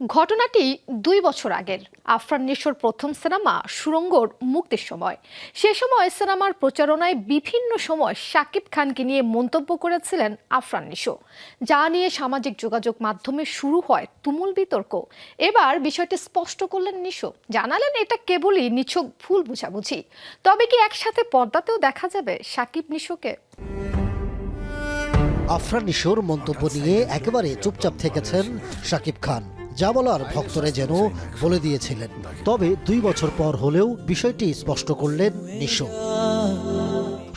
ঘটনাটি ২ বছর আগের। আফরান নিশোর প্রথম সিনেমা সুড়ঙ্গর মুক্তির সময়। সে সময় সিনেমার প্রচারণায় বিভিন্ন সময় শাকিব খানকে নিয়ে মন্তব্য করেছিলেন আফরান নিশো, যা নিয়ে সামাজিক যোগাযোগ মাধ্যমে শুরু হয় তুমুল বিতর্ক। এবার বিষয়টি স্পষ্ট করলেন নিশো, জানালেন এটা কেবলই নিছক ভুল বোঝাবুঝি। তবে কি একসাথে পর্দাতেও দেখা যাবে শাকিব নিশোকে? আফরান নিশোর মন্তব্য নিয়ে একেবারে চুপচাপ থেকেছেন শাকিব খান। যা বলার ভক্তরা যেন বলে দিয়েছিলেন। তবে ২ বছর পর হলেও বিষয়টি স্পষ্ট করলেন নিশো।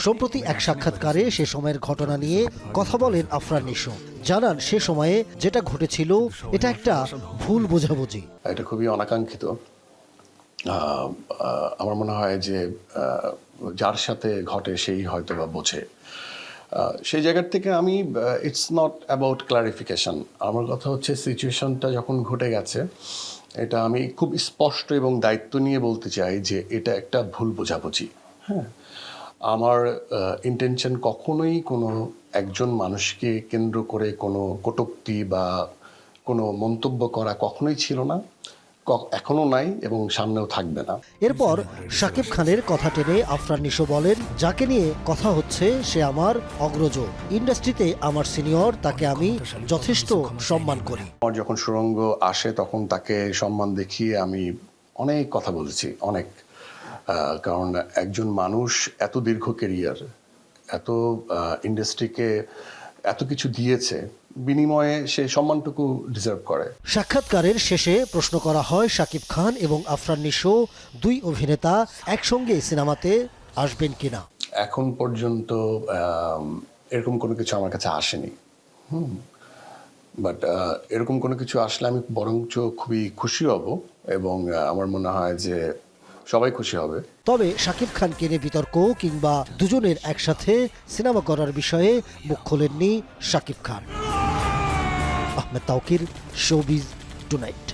সম্প্রতি এক সাক্ষাৎকারে সে সময়ের ঘটনা নিয়ে কথা বলেন আফরান নিশো। জানান সে সময়ে যেটা ঘটেছিল এটা একটা ভুল বোঝাবুঝি। এটা খুবই অনাকাঙ্ক্ষিত। আমার মনে হয় যে যার সাথে ঘটে সেই হয়তো বা বোঝে। সেই জায়গার থেকে আমি ইটস নট অ্যাবাউট ক্লারিফিকেশন। আমার কথা হচ্ছে সিচুয়েশনটা যখন ঘটে গেছে, এটা আমি খুব স্পষ্ট এবং দায়িত্ব নিয়ে বলতে চাই যে এটা একটা ভুল বোঝাবুঝি। হ্যাঁ, আমার ইন্টেনশন কখনোই কোনো একজন মানুষকে কেন্দ্র করে কোনো কটূক্তি বা কোনো মন্তব্য করা কখনোই ছিল না, এখনো নাই এবং সামনেও থাকবে না। এরপর শাকিব খানের কথা টেনে আফরান নিশো বলেন, যাকে নিয়ে কথা হচ্ছে সে আমার অগ্রজ, ইন্ডাস্ট্রিতে আমার সিনিয়র, তাকে আমি যথেষ্ট সম্মান করি। আমার যখন সুড়ঙ্গ আসে তখন তাকে সম্মান দেখিয়ে আমি অনেক কথা বলেছি, অনেক। কারণ একজন মানুষ এত দীর্ঘ কেরিয়ার, এত ইন্ডাস্ট্রিকে এত কিছু দিয়েছে, বিনিময়ে সে সম্মানটুকু ডিজার্ভ করে। সাক্ষাৎকারের শেষে প্রশ্ন করা হয় শাকিব খান এবং আফরান নিশো দুই অভিনেতা একসঙ্গে সিনেমাতে আসবেন কিনা। এখন পর্যন্ত এরকম কোনো কিছু আমার কাছে আসেনি। বাট এরকম কোনো কিছু আসলে আমি বরঞ্চ খুবই খুশি হব এবং আমার মনে হয় যে সবাই খুশি হবে। তবে শাকিব খানকে নিয়ে বিতর্ক কিংবা দুজনের একসাথে সিনেমা করার বিষয়ে মুখ খোলেননি শাকিব খান। Ahmed Tawkir, showbiz tonight.